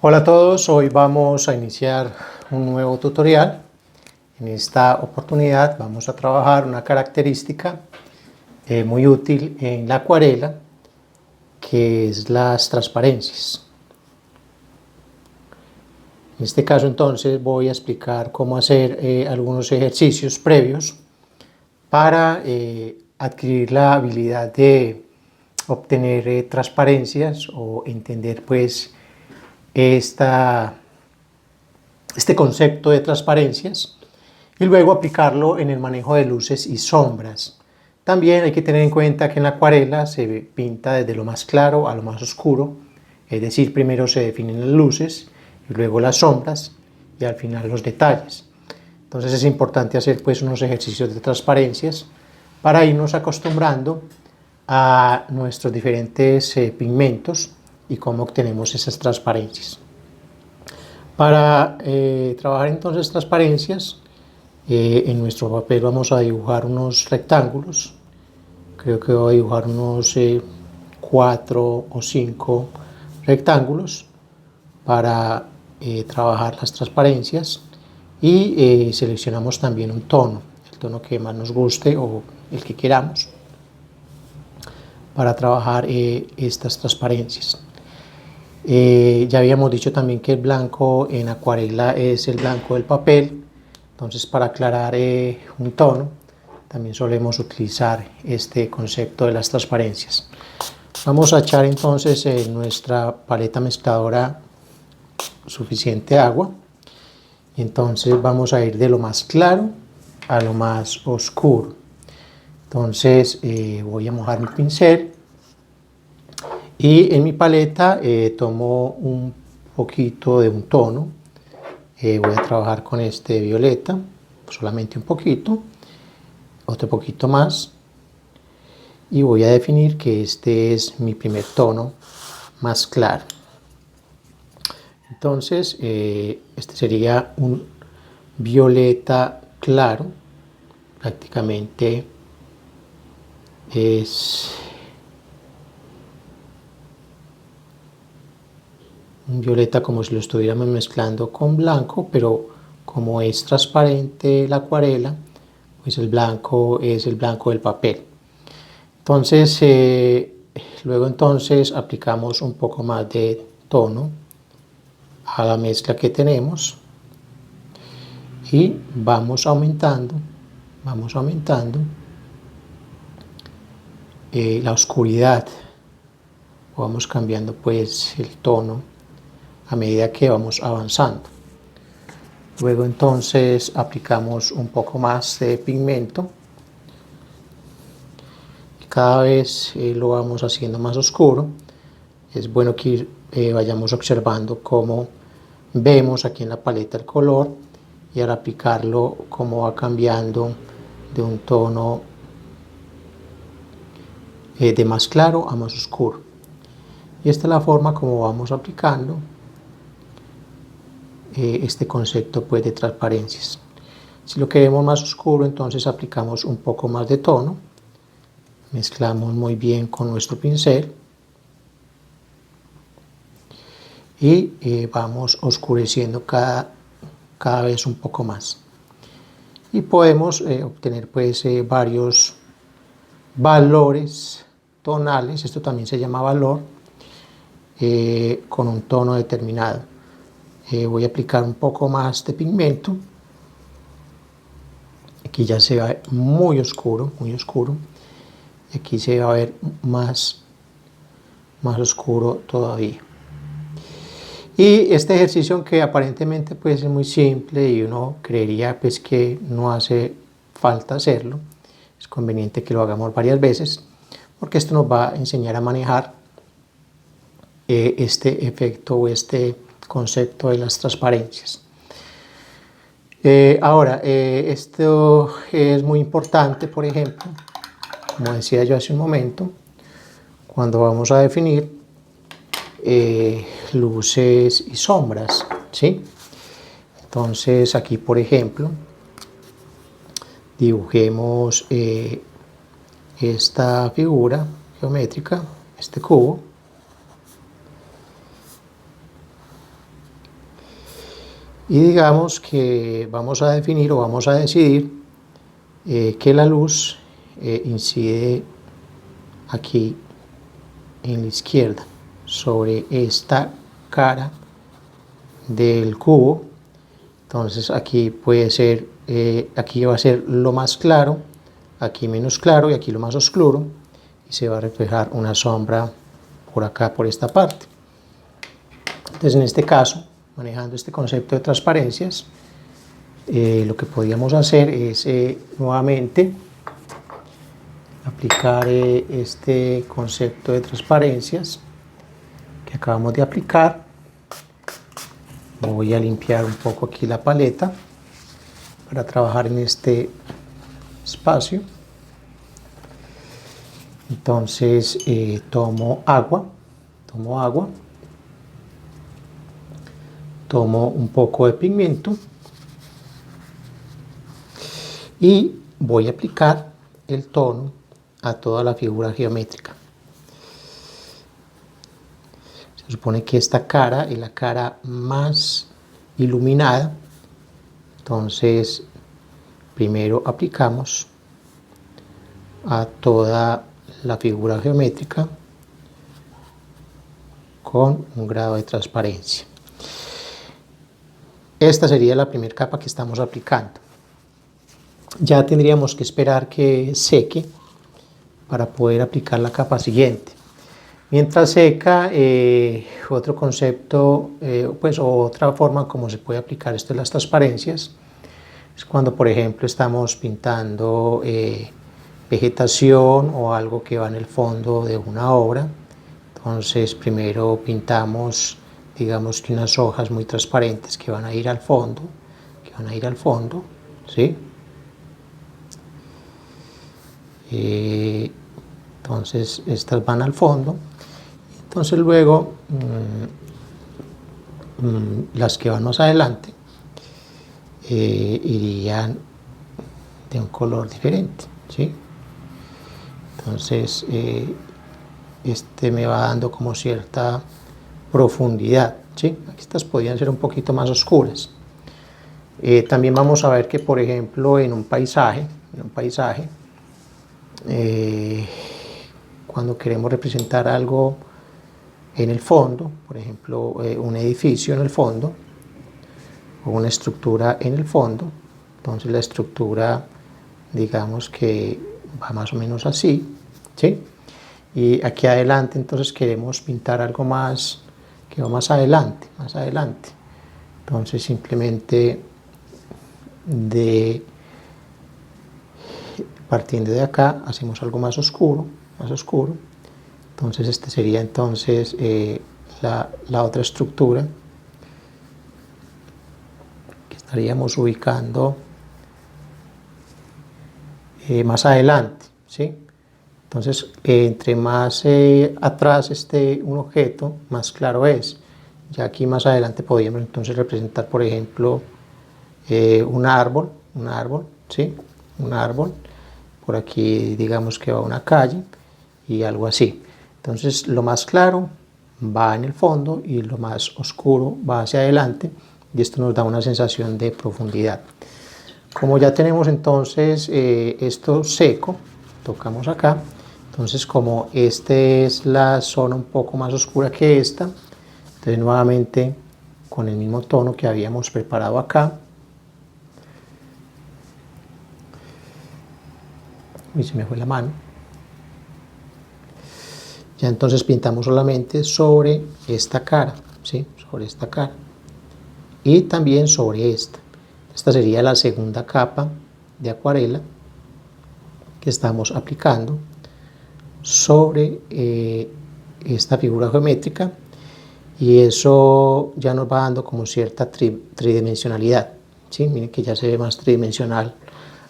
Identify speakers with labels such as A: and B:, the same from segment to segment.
A: Hola a todos, hoy vamos a iniciar un nuevo tutorial. En esta oportunidad vamos a trabajar una característica muy útil en la acuarela, que es las transparencias. En este caso entonces voy a explicar cómo hacer algunos ejercicios previos para adquirir la habilidad de obtener transparencias o entender pues este concepto de transparencias y luego aplicarlo en el manejo de luces y sombras. También hay que tener en cuenta que en la acuarela se pinta desde lo más claro a lo más oscuro, es decir, primero se definen las luces y luego las sombras y al final los detalles. Entonces es importante hacer pues unos ejercicios de transparencias para irnos acostumbrando a nuestros diferentes pigmentos y cómo obtenemos esas transparencias. Para trabajar entonces transparencias, en nuestro papel vamos a dibujar unos rectángulos. Creo que voy a dibujar unos 4 o 5 rectángulos para trabajar las transparencias y seleccionamos también un tono, el tono que más nos guste o el que queramos para trabajar estas transparencias. Ya habíamos dicho también que el blanco en acuarela es el blanco del papel, entonces para aclarar un tono también solemos utilizar este concepto de las transparencias. Vamos a echar entonces en nuestra paleta mezcladora suficiente agua, entonces vamos a ir de lo más claro a lo más oscuro. Entonces voy a mojar mi pincel y en mi paleta tomo un poquito de un tono. Voy a trabajar con este violeta, solamente un poquito, otro poquito más, y voy a definir que este es mi primer tono más claro. Entonces este sería un violeta claro, prácticamente es un violeta como si lo estuviéramos mezclando con blanco, pero como es transparente la acuarela, pues el blanco es el blanco del papel. Entonces luego entonces aplicamos un poco más de tono a la mezcla que tenemos y vamos aumentando la oscuridad, vamos cambiando pues el tono a medida que vamos avanzando. Luego entonces aplicamos un poco más de pigmento y cada vez lo vamos haciendo más oscuro. Es bueno que vayamos observando cómo vemos aquí en la paleta el color y al aplicarlo cómo va cambiando de un tono de más claro a más oscuro. Y esta es la forma como vamos aplicando este concepto pues de transparencias. Si lo queremos más oscuro, entonces aplicamos un poco más de tono, mezclamos muy bien con nuestro pincel y vamos oscureciendo cada vez un poco más. Y podemos obtener pues varios valores tonales, esto también se llama valor, con un tono determinado. Voy a aplicar un poco más de pigmento. Aquí ya se ve muy oscuro, y aquí se va a ver más oscuro todavía. Y este ejercicio, aunque aparentemente pues es muy simple y uno creería pues que no hace falta hacerlo, es conveniente que lo hagamos varias veces porque esto nos va a enseñar a manejar este efecto o este concepto de las transparencias. Ahora, esto es muy importante, por ejemplo, como decía yo hace un momento, cuando vamos a definir luces y sombras, ¿sí? Entonces aquí, por ejemplo, dibujemos esta figura geométrica, este cubo. Y digamos que vamos a definir o vamos a decidir que la luz incide aquí en la izquierda sobre esta cara del cubo. Entonces aquí puede ser, aquí va a ser lo más claro, aquí menos claro y aquí lo más oscuro, y se va a reflejar una sombra por acá, por esta parte. Entonces en este caso, manejando este concepto de transparencias, lo que podríamos hacer es nuevamente aplicar este concepto de transparencias que acabamos de aplicar. Voy a limpiar un poco aquí la paleta para trabajar en este espacio. Entonces tomo agua, tomo un poco de pigmento y voy a aplicar el tono a toda la figura geométrica. Se supone que esta cara es la cara más iluminada, entonces primero aplicamos a toda la figura geométrica con un grado de transparencia. Esta sería la primera capa que estamos aplicando. Ya tendríamos que esperar que seque para poder aplicar la capa siguiente. Mientras seca, otro concepto, pues otra forma como se puede aplicar esto de las transparencias es cuando, por ejemplo, estamos pintando vegetación o algo que va en el fondo de una obra. Entonces primero pintamos, digamos que unas hojas muy transparentes que van a ir al fondo, ¿sí? Entonces estas van al fondo. Entonces luego las que van más adelante irían de un color diferente, ¿sí? Entonces este me va dando como cierta profundidad, ¿sí? Estas podrían ser un poquito más oscuras. También vamos a ver que, por ejemplo, en un paisaje, cuando queremos representar algo en el fondo, por ejemplo, un edificio en el fondo o una estructura en el fondo, entonces la estructura, digamos que va más o menos así, ¿sí? Y aquí adelante entonces queremos pintar algo más que va más adelante. Entonces simplemente partiendo de acá hacemos algo más oscuro. Entonces este sería entonces la otra estructura que estaríamos ubicando más adelante, ¿sí? Entonces entre más atrás esté un objeto, más claro es. Ya aquí más adelante podríamos entonces representar, por ejemplo, un árbol, ¿sí? Un árbol. Por aquí digamos que va una calle y algo así. Entonces lo más claro va en el fondo y lo más oscuro va hacia adelante, y esto nos da una sensación de profundidad. Como ya tenemos entonces esto seco, tocamos acá. Entonces, como esta es la zona un poco más oscura que esta, entonces nuevamente con el mismo tono que habíamos preparado acá, y se me fue la mano, ya entonces pintamos solamente sobre esta cara, ¿sí? Sobre esta cara y también sobre esta. Esta sería la segunda capa de acuarela que estamos aplicando sobre esta figura geométrica, y eso ya nos va dando como cierta tridimensionalidad, ¿sí? Miren que ya se ve más tridimensional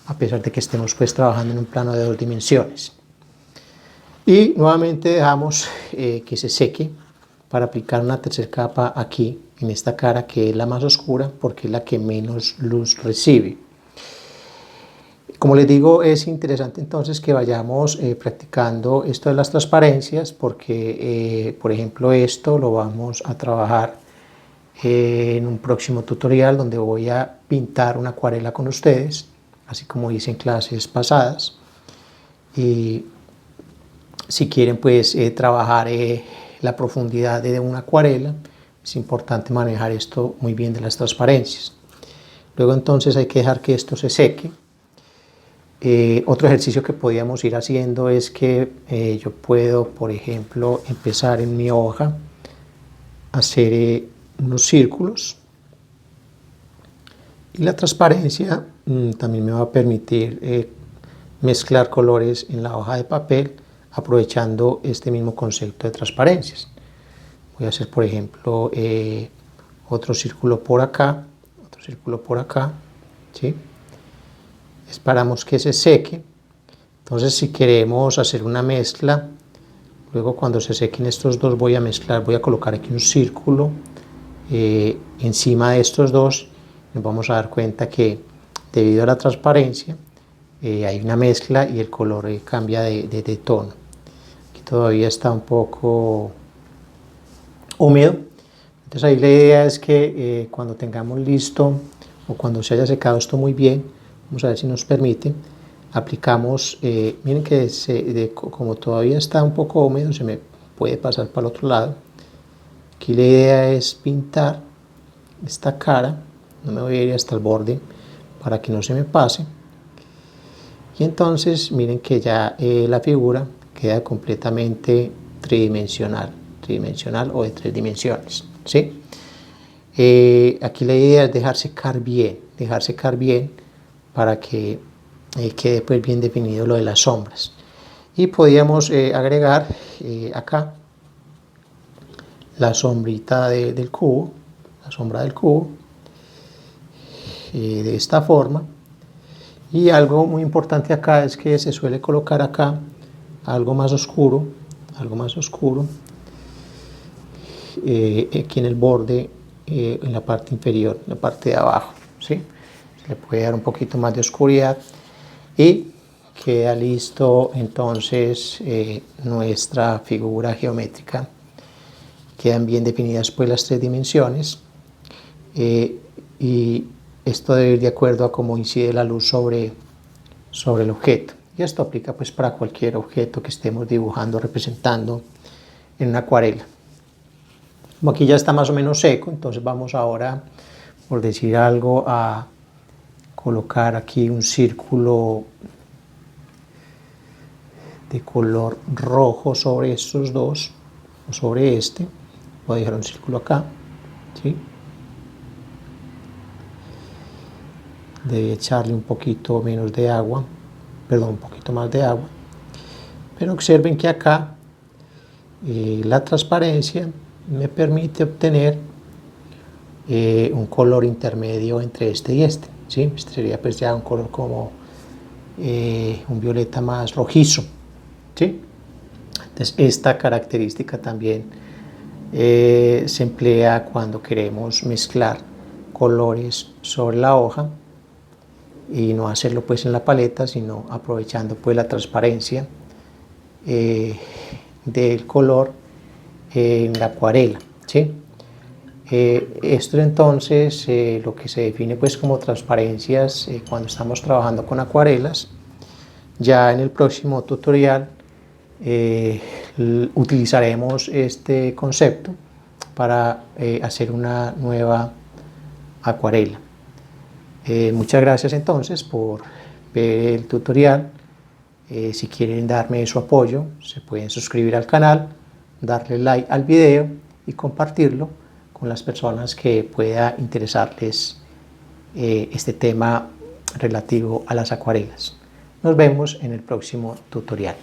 A: a pesar de que estemos pues trabajando en un plano de 2 dimensiones. Y nuevamente dejamos que se seque para aplicar una tercera capa aquí en esta cara, que es la más oscura porque es la que menos luz recibe. Como les digo, es interesante entonces que vayamos practicando esto de las transparencias, porque por ejemplo esto lo vamos a trabajar en un próximo tutorial donde voy a pintar una acuarela con ustedes, así como hice en clases pasadas. Y si quieren pues trabajar la profundidad de una acuarela, es importante manejar esto muy bien de las transparencias. Luego entonces hay que dejar que esto se seque. Otro ejercicio que podíamos ir haciendo es que yo puedo, por ejemplo, empezar en mi hoja a hacer unos círculos, y la transparencia también me va a permitir mezclar colores en la hoja de papel, aprovechando este mismo concepto de transparencias. Voy a hacer, por ejemplo, otro círculo por acá, ¿sí? Esperamos que se seque. Entonces, si queremos hacer una mezcla, luego cuando se sequen estos dos voy a mezclar, voy a colocar aquí un círculo encima de estos dos. Nos vamos a dar cuenta que debido a la transparencia hay una mezcla y el color cambia de tono. Aquí todavía está un poco húmedo, entonces ahí la idea es que cuando tengamos listo o cuando se haya secado esto muy bien, vamos a ver si nos permite, aplicamos, miren que como todavía está un poco húmedo, se me puede pasar para el otro lado. Aquí la idea es pintar esta cara, no me voy a ir hasta el borde para que no se me pase. Y entonces miren que ya la figura queda completamente tridimensional o de 3 dimensiones, ¿sí? Aquí la idea es dejar secar bien para que quede pues bien definido lo de las sombras. Y podíamos agregar acá la sombrita del cubo, la sombra del cubo, de esta forma. Y algo muy importante acá es que se suele colocar acá algo más oscuro, aquí en el borde, en la parte inferior, en la parte de abajo, ¿sí? Se le puede dar un poquito más de oscuridad y queda listo entonces nuestra figura geométrica. Quedan bien definidas pues las 3 dimensiones y esto debe ir de acuerdo a cómo incide la luz sobre el objeto. Y esto aplica pues para cualquier objeto que estemos dibujando, representando en una acuarela. Como aquí ya está más o menos seco, entonces vamos ahora, por decir algo, a colocar aquí un círculo de color rojo sobre estos dos, o sobre este. Voy a dejar un círculo acá, ¿sí? Debe echarle un poquito menos de agua, perdón, un poquito más de agua. Pero observen que acá la transparencia me permite obtener un color intermedio entre este y este, ¿sí? Este sería pues ya un color como un violeta más rojizo, ¿sí? Entonces esta característica también se emplea cuando queremos mezclar colores sobre la hoja y no hacerlo pues en la paleta, sino aprovechando pues la transparencia del color en la acuarela, ¿sí? Esto entonces lo que se define pues como transparencias cuando estamos trabajando con acuarelas. Ya en el próximo tutorial utilizaremos este concepto para hacer una nueva acuarela. Muchas gracias entonces por ver el tutorial. Si quieren darme su apoyo, se pueden suscribir al canal, darle like al video y compartirlo con las personas que pueda interesarles este tema relativo a las acuarelas. Nos vemos en el próximo tutorial.